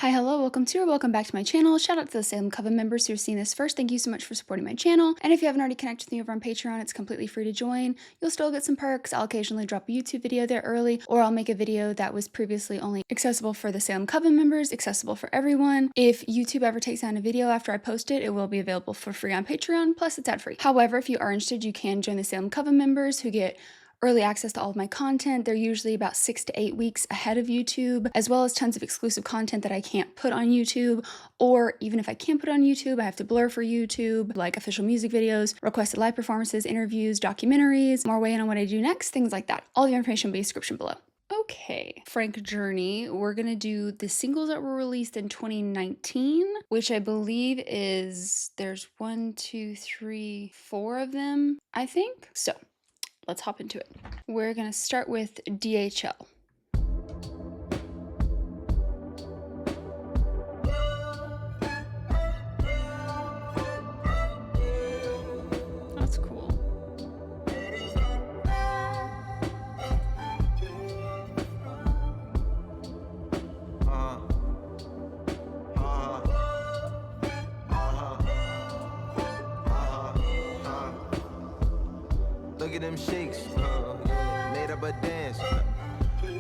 Hi, hello, welcome to or welcome back to my channel. Shout out to the Salem Coven members who are seeing this first. Thank you so much for supporting my channel. And if you haven't already connected with me over on Patreon, it's completely free to join. You'll still get some perks. I'll occasionally drop a YouTube video there early, or I'll make a video that was previously only accessible for the Salem Coven members, accessible for everyone. If YouTube ever takes down a video after I post it, it will be available for free on Patreon, plus it's ad free. However, if you are interested, you can join the Salem Coven members who get early access to all of my content. They're usually about 6 to 8 weeks ahead of YouTube, as well as tons of exclusive content that I can't put on YouTube, or even if I can put on YouTube, I have to blur for YouTube, like official music videos, requested live performances, interviews, documentaries, more weighing on what I do next, things like that. All the information will be in the description below. Okay, Frank Journey, we're gonna do the singles that were released in 2019, which I believe is, there's 1, 2, 3, 4 of them, I think. So let's hop into it. We're gonna start with DHL. That's cool. Look at them shakes, made up a dance.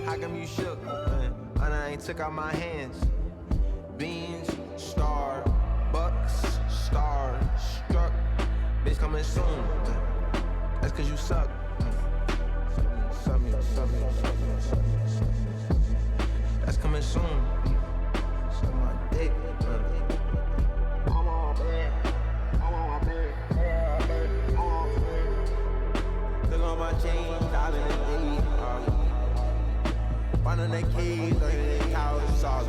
How come you shook? And I ain't took out my hands. Beans, star, bucks, star, struck. Bitch coming soon. That's cause you suck. That's coming soon. Suck my dick. My chain, diamond and D. One on that cage, like that cow sauce.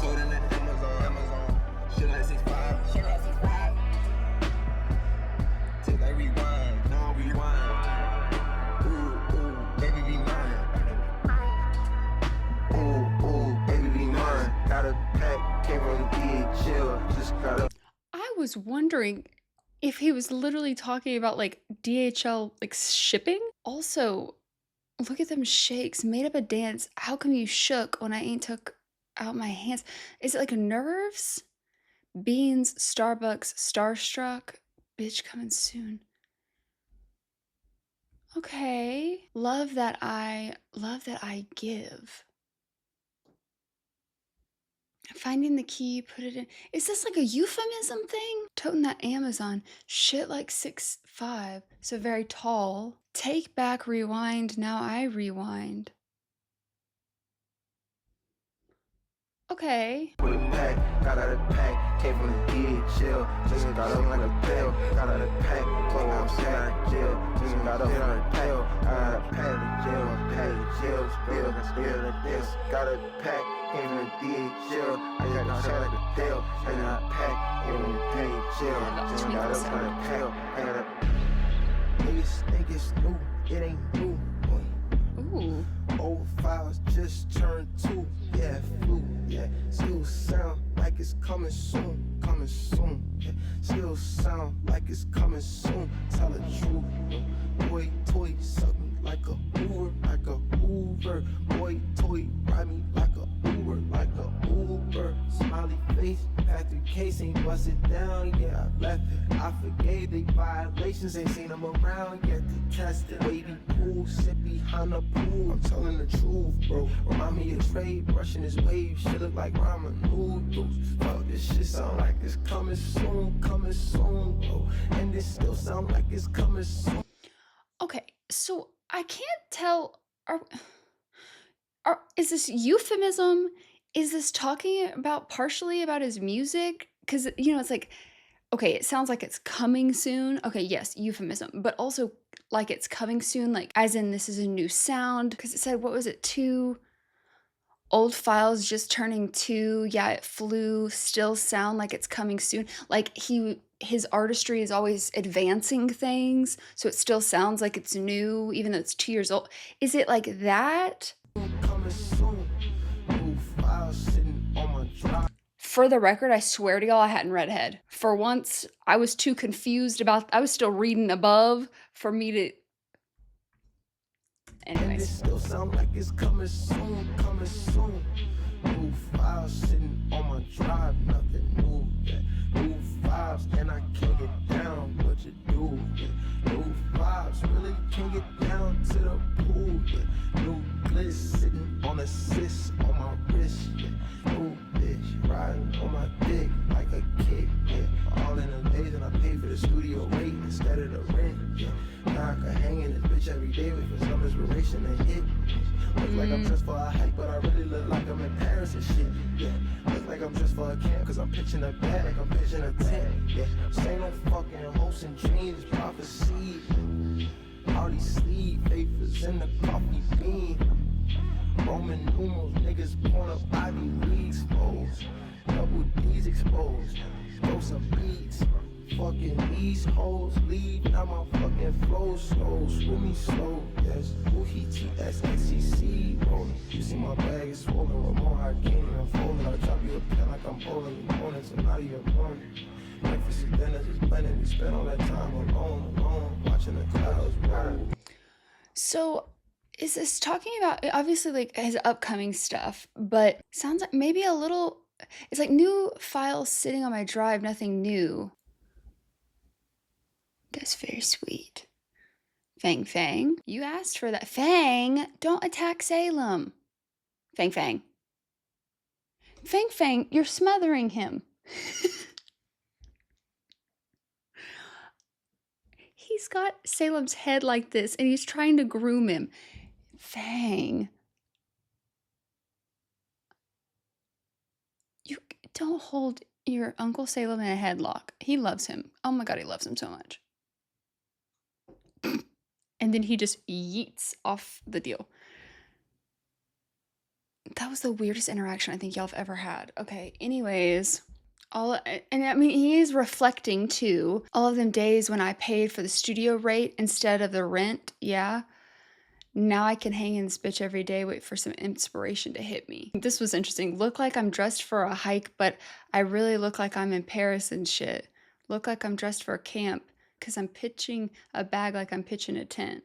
Put in the Amazon. Shit like 6'5". Shit like 6'5". Take that rewind, now rewind. Ooh, baby be mine. Ooh, baby be mine. Got a pack, came from DHL, just got a. I was wondering if he was literally talking about like DHL like shipping. Also, look at them shakes, made up a dance. How come you shook when I ain't took out my hands? Is it like nerves? Beans, Starbucks, starstruck, bitch coming soon. Okay. Love that I give. Finding the key, put it in. Is this like a euphemism thing? Toting that Amazon. Shit like 6'5", so very tall. Take back, rewind, now I rewind. Okay. With a pack, got out of pack, came from the DHL, just got up like a pill, got out of pack, came outside of jail, just got up like a pill, out of jail, spill the this, got a pack, came from the DHL, I got a shot like a tail, I got a pack, came from the DHL, just got up like a pill, I got a, niggas think it's new, it ain't new, Ooh. old files just turned 2, yeah, flu. Yeah, still sound like it's coming soon, yeah, still sound like it's coming soon, tell the truth, boy, toy, suck me like a Uber, boy, toy, ride me like a Uber, smiley face, factory case ain't busted down, yeah, I left it, I forgave the violations, ain't seen them around yet to test it, wavy pool, sit behind the pool, I'm telling the truth, bro, remind me of Trey, brushing his wave, shit look like ramen noodles, fuck, this shit sound like it's coming soon, bro, and this still sound like it's coming soon. Okay, so I can't tell, is this euphemism? Is this talking about partially about his music? Because, you know, it's like, okay, it sounds like it's coming soon. Okay, yes, euphemism, but also like it's coming soon, like as in this is a new sound. Because it said, what was it, 2? Old files just turning 2. Yeah, it flew, still sound like it's coming soon. Like his artistry is always advancing things, so it still sounds like it's new, even though it's 2 years old. Is it like that? For the record, I swear to y'all, I hadn't read ahead. For once, I was too confused about, I was still reading above for me to. Anyways. It still sound like it's coming soon, New files sitting on my cause I'm pitching a bag, I'm pitching a tent. Yeah, this ain't no fucking hopes and dreams, prophecy. All these sleep papers in the coffee bean. Roman numerals, niggas pouring up Ivy Leagues, foes. Double D's exposed, throw some beats. Fucking these hoes leave, now my fucking flow slow. Screw me slow, yes. Woohee TSXCC rolling. You see my bag is swollen, Ramon, I can't even fold it. I drop you a pen like I'm bowling. You morning, so now you're morning. Breakfast is dinner, just blending. We spend all that time alone, watching the clouds roll. So is this talking about obviously like his upcoming stuff, but sounds like maybe a little, it's like new files sitting on my drive, nothing new. That's very sweet. Fang Fang, you asked for that. Fang, don't attack Salem. Fang Fang. Fang Fang, you're smothering him. He's got Salem's head like this and he's trying to groom him. Fang. You don't hold your Uncle Salem in a headlock. He loves him. Oh my God, he loves him so much. And then he just yeets off the deal. That was the weirdest interaction I think y'all have ever had. Okay, anyways, and I mean, he is reflecting too. All of them days when I paid for the studio rate instead of the rent, yeah. Now I can hang in this bitch every day, wait for some inspiration to hit me. This was interesting. Look like I'm dressed for a hike, but I really look like I'm in Paris and shit. Look like I'm dressed for a camp. Because I'm pitching a bag like I'm pitching a tent.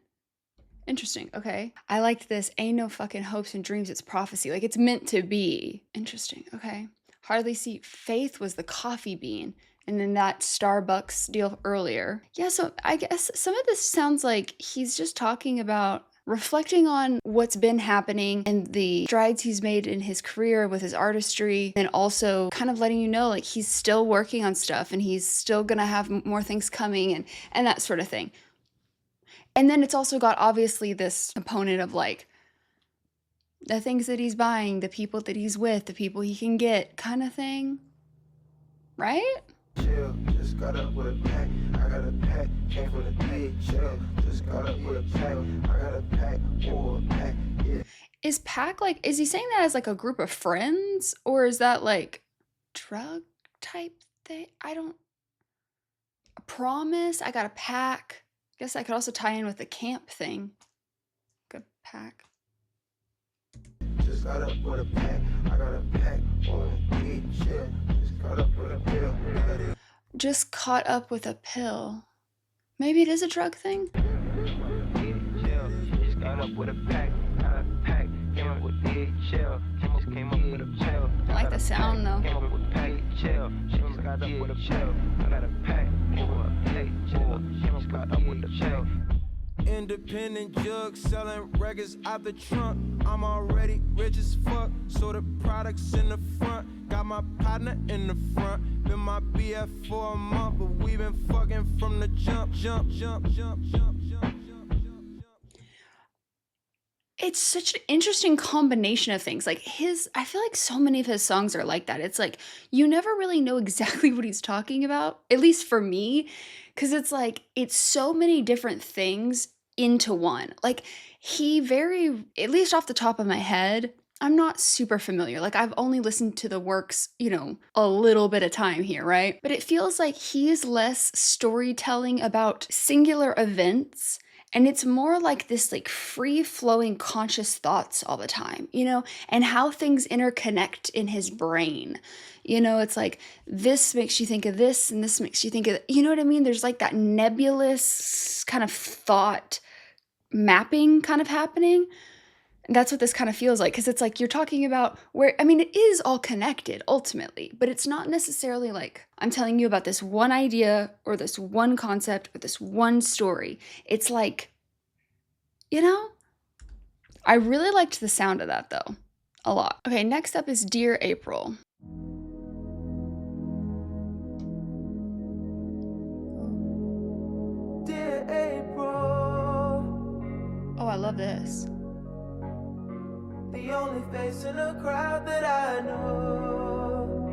Interesting, okay. I liked this. Ain't no fucking hopes and dreams, it's prophecy. Like it's meant to be. Interesting, okay. Hardly see. Faith was the coffee bean. And then that Starbucks deal earlier. Yeah, so I guess some of this sounds like he's just talking about reflecting on what's been happening and the strides he's made in his career with his artistry, and also kind of letting you know like he's still working on stuff and he's still gonna have more things coming and that sort of thing. And then it's also got obviously this component of like the things that he's buying, the people that he's with, the people he can get kind of thing, right? Chill, just got up with a pack. I got a pack, came from the DHL. Just got up with a pack. I got a pack, or a pack, yeah. Is pack like, is he saying that as like a group of friends? Or is that like drug type thing? I don't, a promise, I got a pack. I guess I could also tie in with the camp thing. Good pack. Just got up with a pack. I got a pack, or a DHL. Caught up with a pill. Just caught up with a pill. Maybe it is a drug thing? Just got up with a pack. Got a pack. Came up with DHL. Just came up with a pill. I like the sound though. Came up with DHL. Just got up with a pill. I got a pack. Or a DHL. Just got up with a pill. Independent jug selling records out the trunk. I'm already rich as fuck, so the products in the front. Got my partner in the front. Been my BF for a month, but we been fucking from the jump. It's such an interesting combination of things. Like I feel like so many of his songs are like that. It's like you never really know exactly what he's talking about, at least for me, because it's like it's so many different things into one. Like at least off the top of my head, I'm not super familiar. Like I've only listened to the works, a little bit of time here, right? But it feels like he is less storytelling about singular events, and it's more like this like free-flowing conscious thoughts all the time, and how things interconnect in his brain. It's like this makes you think of this and this makes you think of, you know what I mean? There's like that nebulous kind of thought mapping kind of happening. And that's what this kind of feels like, because it's like you're talking about it is all connected ultimately, but it's not necessarily like I'm telling you about this one idea or this one concept or this one story. It's like, I really liked the sound of that though, a lot. Okay, next up is Dear April. Dear April, Oh, I love this. the only face in the crowd that I know.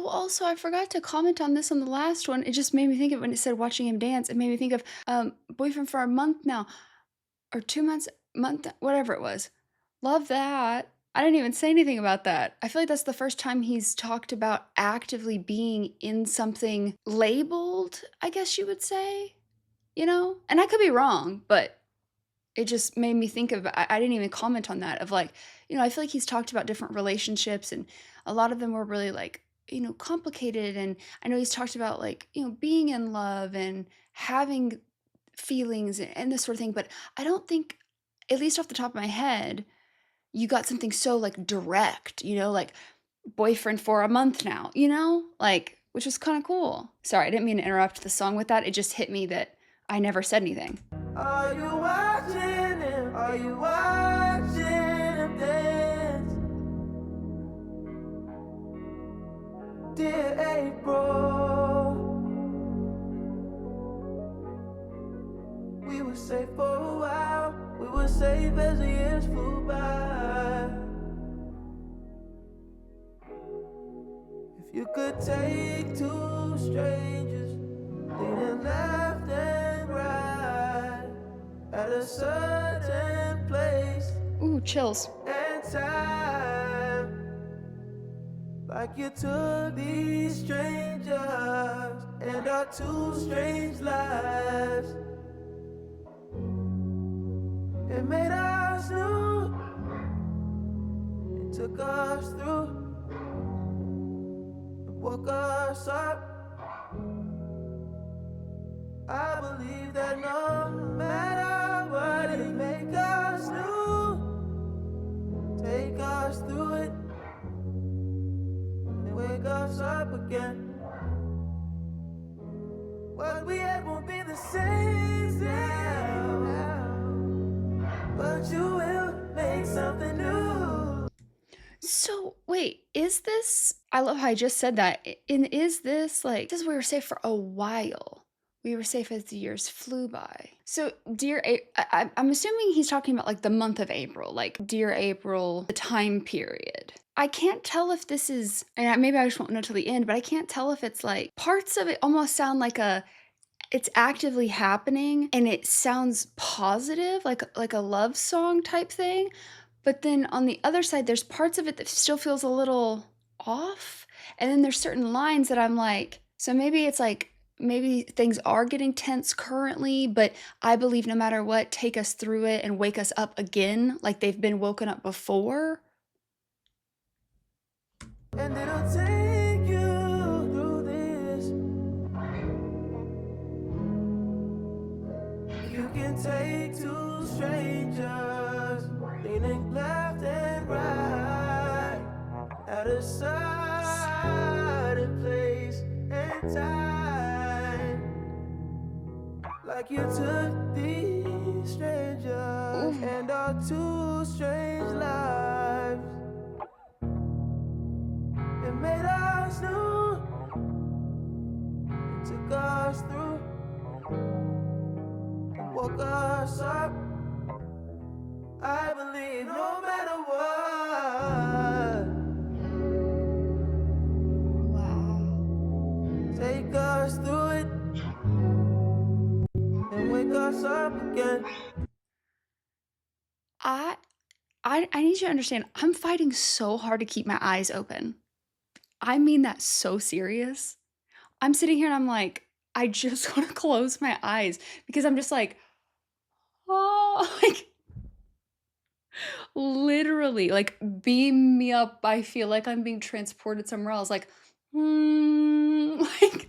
Oh, also, I forgot to comment on this on the last one. It just made me think of when it said watching him dance. It made me think of boyfriend for a month now, or 2 months, month, whatever it was. Love that. I didn't even say anything about that. I feel like that's the first time he's talked about actively being in something labeled, I guess you would say, you know? And I could be wrong, but it just made me think of, I didn't even comment on that, of like, you know, I feel like he's talked about different relationships and a lot of them were really like, you know, complicated. And I know he's talked about like, you know, being in love and having feelings and this sort of thing, but I don't think, at least off the top of my head, you got something so like direct, you know, like boyfriend for a month now, you know, like, which was kind of cool. Sorry, I didn't mean to interrupt the song with that. It just hit me that I never said anything. Are you watching him? Are you watching him dance? Dear April, we were safe for a while. We were safe as the years flew by. If you could take two strangers, leaning left and right, at a certain place Ooh, chills. and time, like you took these strangers and our two strange lives and made us new and took us through and woke us up. I believe that no matter what, it make us new, take us through it, and wake us up again. What we had won't be the same now, but you will make something new. So wait, is this, I love how I just said that. And is this like, this we were safe for a while. We were safe as the years flew by. So I'm assuming he's talking about like the month of April, like Dear April, the time period. I can't tell if this is, and maybe I just won't know till the end, but I can't tell if it's like, parts of it almost sound like it's actively happening and it sounds positive, like a love song type thing. But then on the other side, there's parts of it that still feels a little off. And then there's certain lines that I'm like, so maybe it's like, maybe things are getting tense currently, but I believe no matter what, take us through it and wake us up again like they've been woken up before. And it'll take you through this. You can take two strangers, leaning left and right, at a certain place and time, like you took these strangers and our two strange lives and made us new and took us through and woke us up. I believe no matter what, Wow. take us through it and wake us up again. I need you to understand, I'm fighting so hard to keep my eyes open. I mean that so serious. I'm sitting here and I'm like, I just want to close my eyes because I'm just like, oh, like literally, like beam me up. I feel like I'm being transported somewhere else. Like, like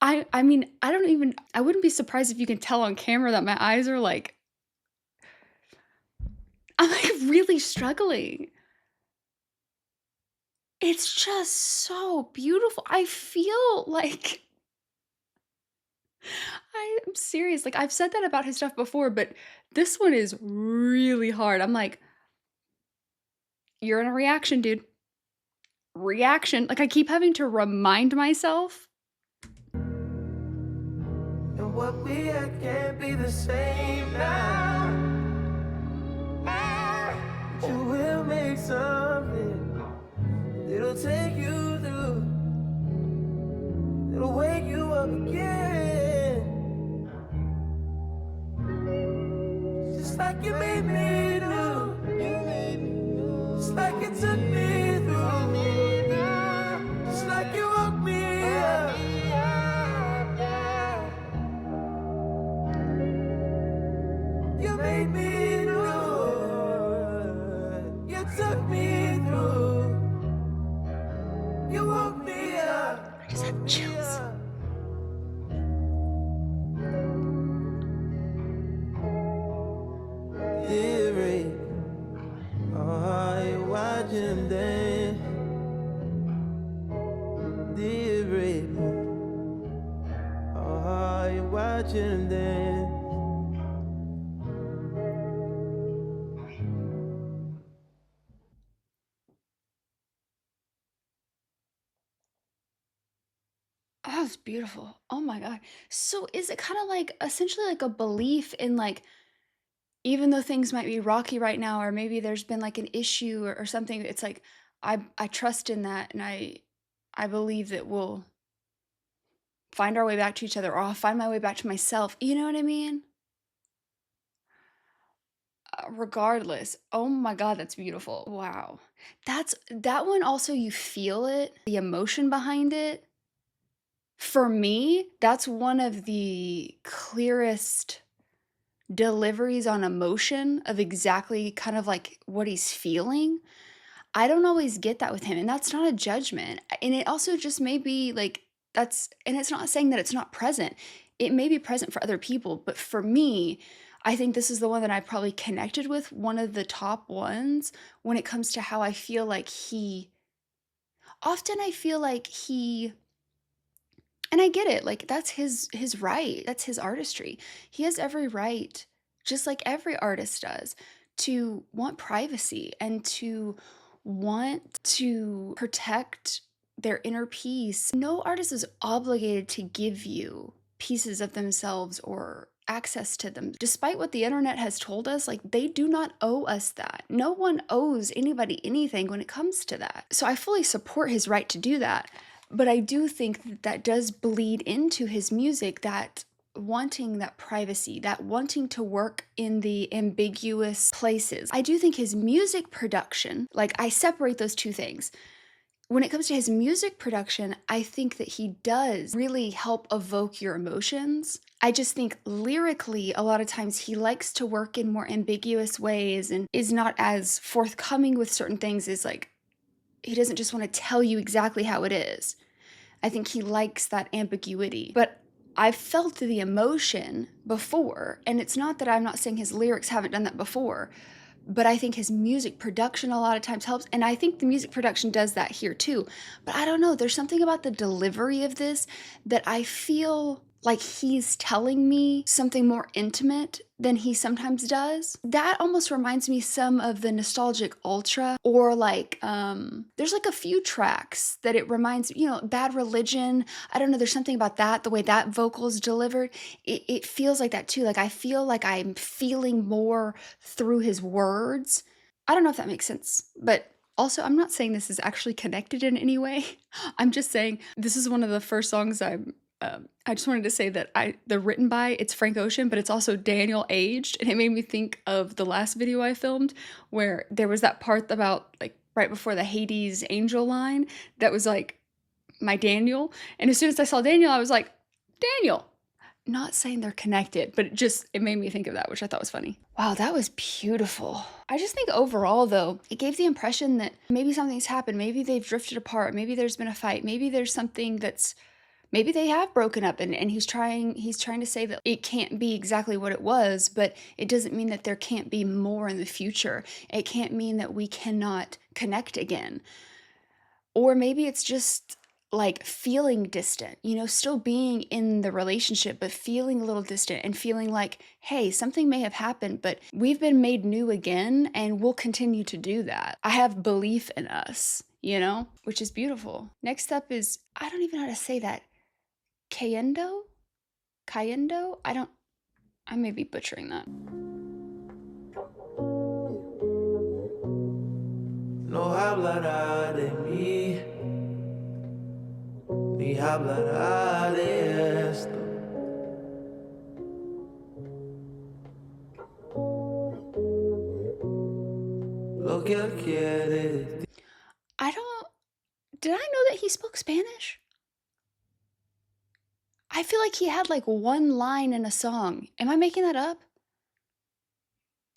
I mean, I wouldn't be surprised if you can tell on camera that my eyes are like, I'm like really struggling. It's just so beautiful. I feel like I'm serious. Like I've said that about his stuff before, but this one is really hard. I'm like, you're in a reaction, dude. Reaction. Like I keep having to remind myself. And what we had can't be the same now. You will make something. It'll took me through, just like you woke me up. You made me new. You took me through. You woke me up. I just have chills. Theory. Oh, you watching dance. Theory. Oh, you watching dance. Oh, that was beautiful. Oh my God. So is it kind of like essentially like a belief in like, even though things might be rocky right now, or maybe there's been like an issue or something, it's like I trust in that, and I believe that we'll find our way back to each other, or I'll find my way back to myself. You know what I mean? Regardless. Oh my God, that's beautiful. Wow. That one also, you feel it, the emotion behind it. For me, that's one of the clearest deliveries on emotion of exactly kind of like what he's feeling. I don't always get that with him, and that's not a judgment. And it also just may be like and it's not saying that it's not present. It may be present for other people, but for me, I think this is the one that I probably connected with, one of the top ones when it comes to how I feel like often I feel like and I get it, like that's his right. That's his artistry. He has every right, just like every artist does, to want privacy and to want to protect their inner peace. No artist is obligated to give you pieces of themselves or access to them. Despite what the internet has told us, like they do not owe us that. No one owes anybody anything when it comes to that. So I fully support his right to do that. But I do think that that does bleed into his music, that wanting that privacy, that wanting to work in the ambiguous places. I do think his music production, like I separate those two things. When it comes to his music production, I think that he does really help evoke your emotions. I just think lyrically, a lot of times he likes to work in more ambiguous ways and is not as forthcoming with certain things, is like, he doesn't just want to tell you exactly how it is. I think he likes that ambiguity. But I've felt the emotion before, and it's not that I'm not saying his lyrics haven't done that before, but I think his music production a lot of times helps, and I think the music production does that here too. But I don't know, there's something about the delivery of this that I feel like he's telling me something more intimate than he sometimes does. That almost reminds me some of the Nostalgic Ultra, or like there's like a few tracks that it reminds, Bad Religion. I don't know, there's something about that, the way that vocal is delivered. It feels like that too. Like I feel like I'm feeling more through his words. I don't know if that makes sense, but also, I'm not saying this is actually connected in any way. I'm just saying this is one of the first songs I just wanted to say that the written by, it's Frank Ocean, but it's also Daniel aged, and it made me think of the last video I filmed where there was that part about like right before the Hades angel line that was like my Daniel, and as soon as I saw Daniel, I was like, Daniel. Not saying they're connected, but it made me think of that, which I thought was funny. Wow, that was beautiful. I just think overall though, it gave the impression that maybe something's happened, maybe they've drifted apart, maybe there's been a fight, maybe there's something maybe they have broken up, and he's trying to say that it can't be exactly what it was, but it doesn't mean that there can't be more in the future. It can't mean that we cannot connect again. Or maybe it's just like feeling distant, still being in the relationship, but feeling a little distant and feeling like, hey, something may have happened, but we've been made new again and we'll continue to do that. I have belief in us, which is beautiful. Next up is, I don't even know how to say that. Cayendo? I may be butchering that. No hablará de mí, ni hablará de esto. Lo que él quiere. Did I know that he spoke Spanish? I feel like he had like one line in a song. Am I making that up?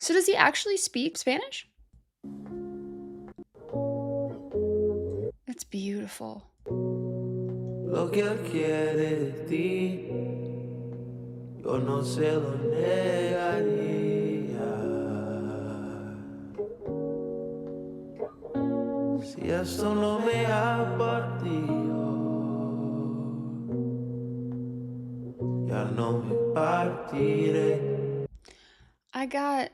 So does he actually speak Spanish? That's beautiful. Lo que él quiere de ti, yo no se lo negaría. Si esto no me ha partido, ya no me partiré. I got.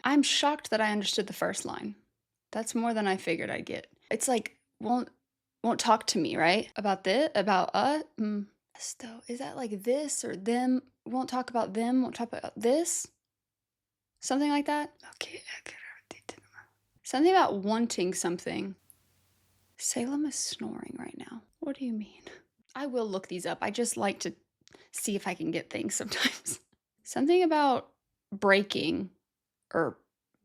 I'm shocked that I understood the first line. That's more than I figured I'd get. It's like won't talk to me, right? About this, about Though, is that like this or them? Won't talk about them. Won't talk about this. Something like that. Okay. Something about wanting something. Salem is snoring right now. What do you mean? I will look these up. I just like to see if I can get things sometimes. Something about breaking or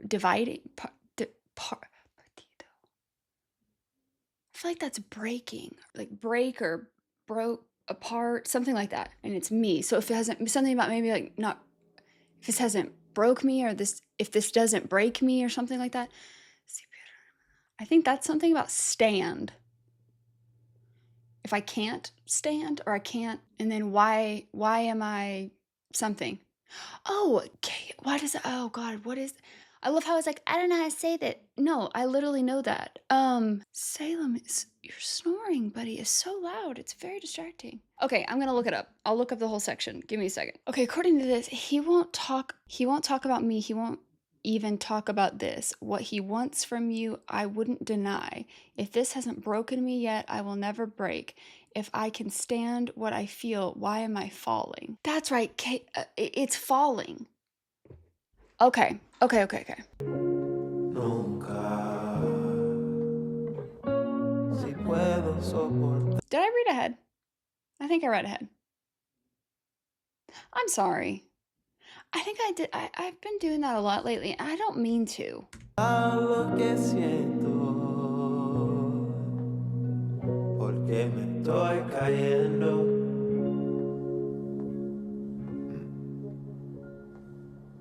dividing. I feel like that's breaking, like break or broke apart, something like that. And it's me. So if it hasn't, something about maybe like not, if this hasn't broke me or this, if this doesn't break me or something like that. I think that's something about stand. If I can't stand or I can't, and then why am I something? Oh, okay. Why does, oh God, what is, I love how it's like, I don't know how to say that. No, I literally know that. Salem is, you're snoring, buddy. It's so loud. It's very distracting. Okay, I'm gonna look it up. I'll look up the whole section. Give me a second. Okay, according to this, he won't talk about me. He won't even talk about this. What he wants from you, I wouldn't deny. If this hasn't broken me yet, I will never break. If I can stand what I feel, why am I falling? That's right, it's falling. Okay. Did I read ahead? I think I read ahead. I'm sorry. I think I did. I've been doing that a lot lately, and I don't mean to. Porque me estoy cayendo.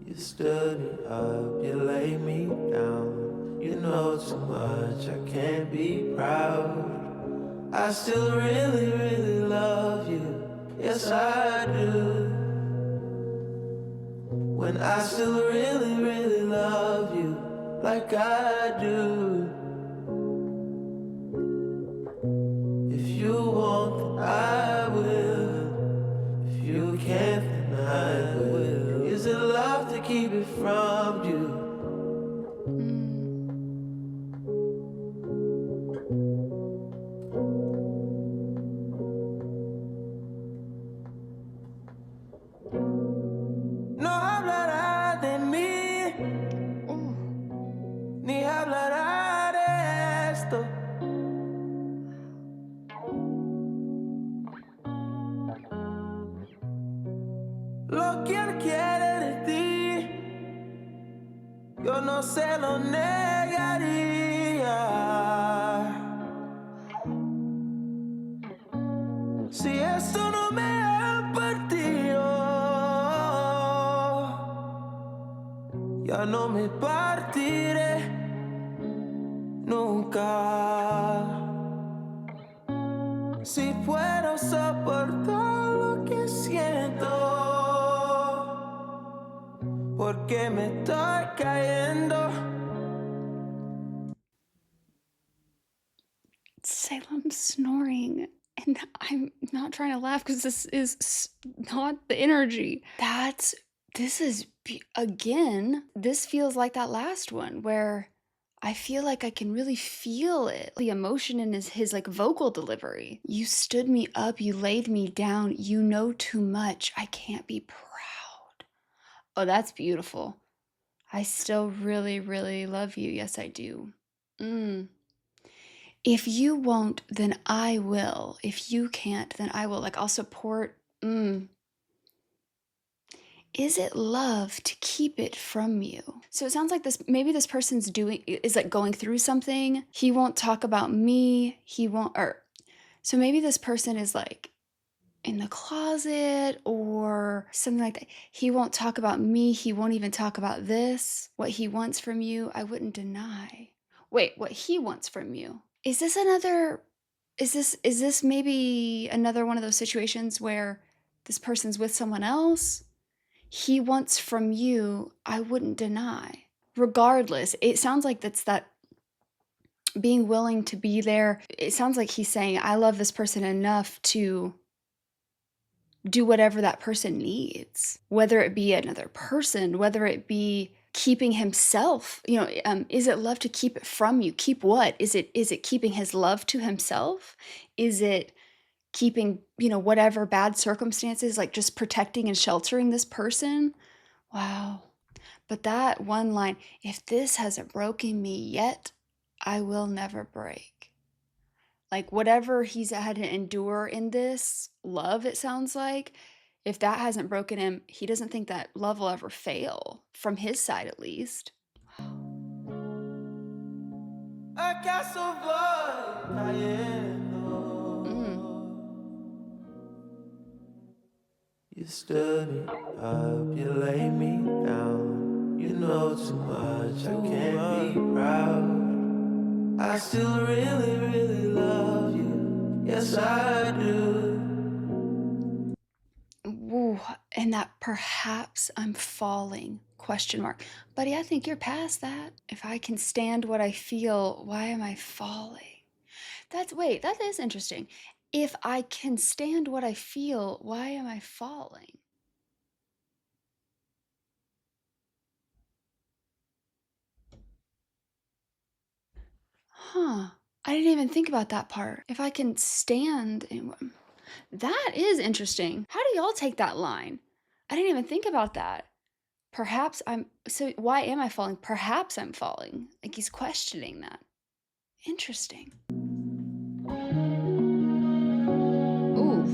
You stood me up, you laid me down. You know too much, I can't be proud. I still really, really love you. Yes, I do. When I still really, really love you like I do. If you want, I will. If you can't, then I will. Is it love to keep it from you? No hablará de mí, ni hablará de esto. Lo que él quiere de ti, yo no se lo negaría. Si esto no me ha partido, ya no me partiré nunca. Si puedo soportar lo que siento, porque me estoy cayendo. Salem's snoring, and I'm not trying to laugh because this is not the energy. Again, this feels like that last one where I feel like I can really feel it. The emotion in his like vocal delivery. You stood me up, you laid me down, you know too much, I can't be proud. Oh, that's beautiful. I still really, really love you. Yes, I do. If you won't, then I will. If you can't, then I will. Like, I'll support. Is it love to keep it from you? So it sounds like maybe this person's is like going through something. He won't talk about me. So maybe this person is like in the closet or something like that. He won't talk about me. He won't even talk about this. What he wants from you, I wouldn't deny. Wait, what he wants from you. Is this maybe another one of those situations where this person's with someone else? He wants from you, I wouldn't deny. Regardless, it sounds like that's that being willing to be there. It sounds like he's saying, I love this person enough to do whatever that person needs, whether it be another person, whether it be keeping himself, is it love to keep it from you? Keep what? Is it keeping his love to himself? Is it keeping, whatever bad circumstances, like just protecting and sheltering this person? Wow. But that one line, if this hasn't broken me yet, I will never break. Like whatever he's had to endure in this love, it sounds like, if that hasn't broken him, he doesn't think that love will ever fail, from his side at least. I got some blood, Cayendo. You stood me up, you laid me down. You know too much, I can't be proud. I still really, really love you. Yes, I do. Ooh, and that perhaps I'm falling, question mark. Buddy, I think you're past that. If I can stand what I feel, why am I falling? That is interesting. If I can stand what I feel, why am I falling? Huh. I didn't even think about that part. If I can stand that is interesting. How do y'all take that line? I didn't even think about that. Why am I falling? Perhaps I'm falling. Like he's questioning that. Interesting. Ooh.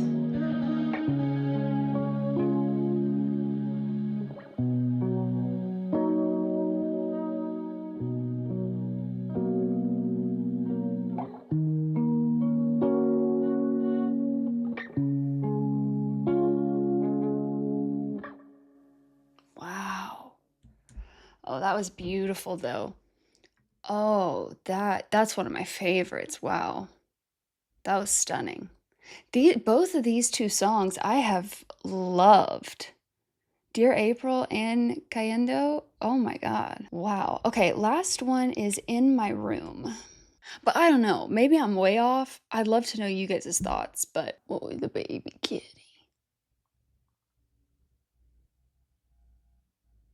Wow. Oh, that was beautiful though. Oh, that's one of my favorites. Wow. That was stunning. Both of these two songs I have loved. Dear April and Cayendo. Oh my God. Wow. Okay, last one is In My Room. But I don't know. Maybe I'm way off. I'd love to know you guys' thoughts, but oh, the baby kitty.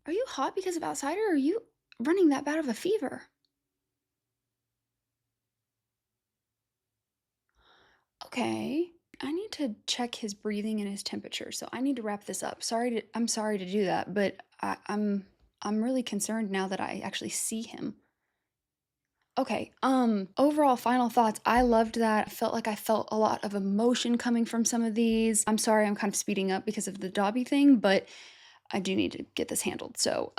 Are you hot because of outside or are you running that bad of a fever? Okay. I need to check his breathing and his temperature, so I need to wrap this up. I'm sorry to do that, but I'm really concerned now that I actually see him. Okay, overall final thoughts. I loved that. I felt like I felt a lot of emotion coming from some of these. I'm sorry I'm kind of speeding up because of the Dobby thing, but I do need to get this handled. So,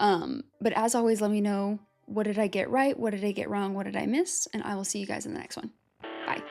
but as always, let me know, what did I get right? What did I get wrong? What did I miss? And I will see you guys in the next one. Bye.